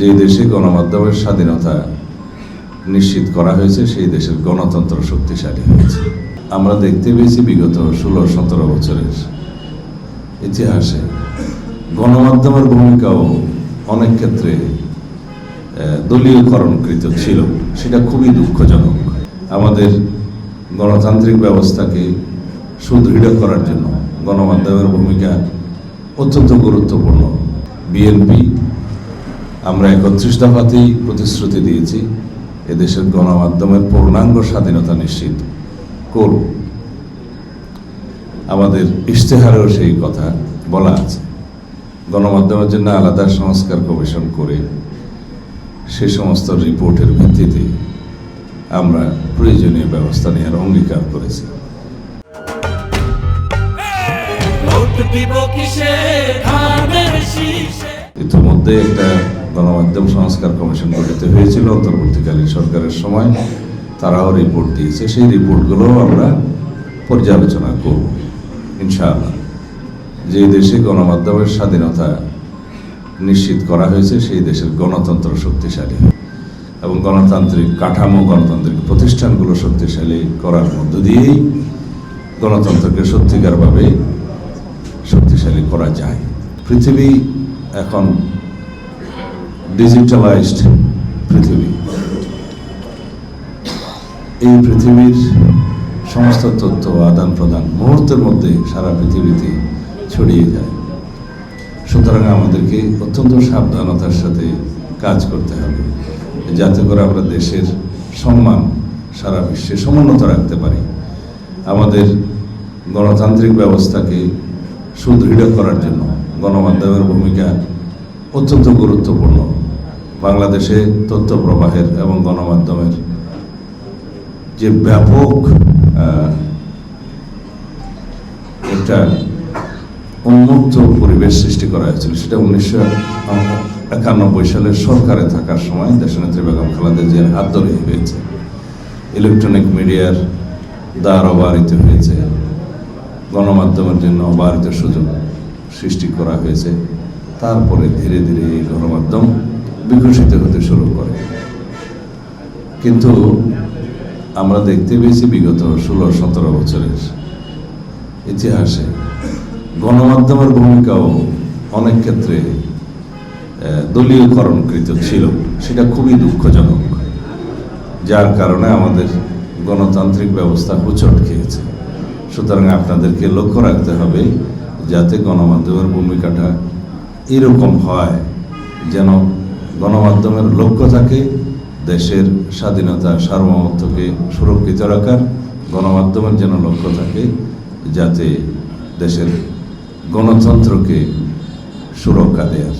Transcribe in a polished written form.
যে দেশে গণমাধ্যমের স্বাধীনতা নিশ্চিত করা হয়েছে সেই দেশের গণতন্ত্র শক্তিশালী হয়েছে। আমরা দেখতে পেয়েছি বিগত 16-17 বছরের ইতিহাসে গণমাধ্যমের ভূমিকাও অনেক ক্ষেত্রে দলীয়করণকৃত ছিল, সেটা খুবই দুঃখজনক। আমাদের গণতান্ত্রিক ব্যবস্থাকে সুদৃঢ় করার জন্য গণমাধ্যমের ভূমিকা অত্যন্ত গুরুত্বপূর্ণ। বিএনপি আমরা 31 দফাতেই প্রতিশ্রুতি দিয়েছি এদেশের গণমাধ্যমের পূর্ণাঙ্গ স্বাধীনতা নিশ্চিত করব। আমাদের ইশতেহারেও সেই কথা বলা আছে। গণমাধ্যমের জন্য আলাদা সংস্কার কমিশন করে সে সমস্ত রিপোর্টের ভিত্তিতে আমরা প্রয়োজনীয় ব্যবস্থা নেওয়ার অঙ্গীকার করেছি। ইতিমধ্যে একটা গণমাধ্যম সংস্কার কমিশন গঠিত হয়েছিল অন্তর্বর্তীকালীন সরকারের সময়, তারাও রিপোর্ট দিয়েছে। সেই রিপোর্টগুলো আমরা পর্যালোচনা করব ইনশাআল্লাহ। যে দেশে গণমাধ্যমের স্বাধীনতা নিশ্চিত করা হয়েছে সেই দেশের গণতন্ত্র শক্তিশালী এবং গণতান্ত্রিক কাঠামো, গণতান্ত্রিক প্রতিষ্ঠানগুলো শক্তিশালী করার মধ্য দিয়েই গণতন্ত্রকে সত্যিকারভাবে শক্তিশালী করা যায়। পৃথিবী এখন ডিজিটালাইজড পৃথিবী। এই পৃথিবীর সমস্ত তথ্য আদান প্রদান মুহূর্তের মধ্যে সারা পৃথিবীতে ছড়িয়ে যায়। সুতরাং আমাদেরকে অত্যন্ত সাবধানতার সাথে কাজ করতে হবে যাতে করে আমরা দেশের সম্মান সারা বিশ্বে সমুন্নত রাখতে পারি। আমাদের গণতান্ত্রিক ব্যবস্থাকে সুদৃঢ় করার জন্য গণমাধ্যমের ভূমিকা অত্যন্ত গুরুত্বপূর্ণ। বাংলাদেশে তথ্য প্রবাহের এবং গণমাধ্যমের যে ব্যাপক একটা উন্মুক্ত পরিবেশ সৃষ্টি করা হয়েছিল সেটা 1991 সালের সরকারে থাকার সময় দেশনেত্রী বেগম খালেদা জিয়ার হাত ধরে হয়েছে। ইলেকট্রনিক মিডিয়ার দ্বার অবারিত হয়েছে, গণমাধ্যমের জন্য অবারিত সুযোগ সৃষ্টি করা হয়েছে। তারপরে ধীরে ধীরে এই গণমাধ্যম বিকশিত হতে শুরু করে। কিন্তু আমরা দেখতে পেয়েছি বিগত 16-17 বছরের ইতিহাসে গণমাধ্যমের ভূমিকাও অনেক ক্ষেত্রে দলীয়করণকৃত ছিল, সেটা খুবই দুঃখজনক। যার কারণে আমাদের গণতান্ত্রিক ব্যবস্থা হোঁচট খেয়েছে। সুতরাং আপনাদেরকে লক্ষ্য রাখতে হবে যাতে গণমাধ্যমের ভূমিকাটা এরকম হয় যেন গণমাধ্যমের লক্ষ্য থাকে দেশের স্বাধীনতা সার্বভৌমত্বকে সুরক্ষিত রাখার, গণমাধ্যমের যেন লক্ষ্য থাকে যাতে দেশের গণতন্ত্রকে সুরক্ষা দেওয়ার।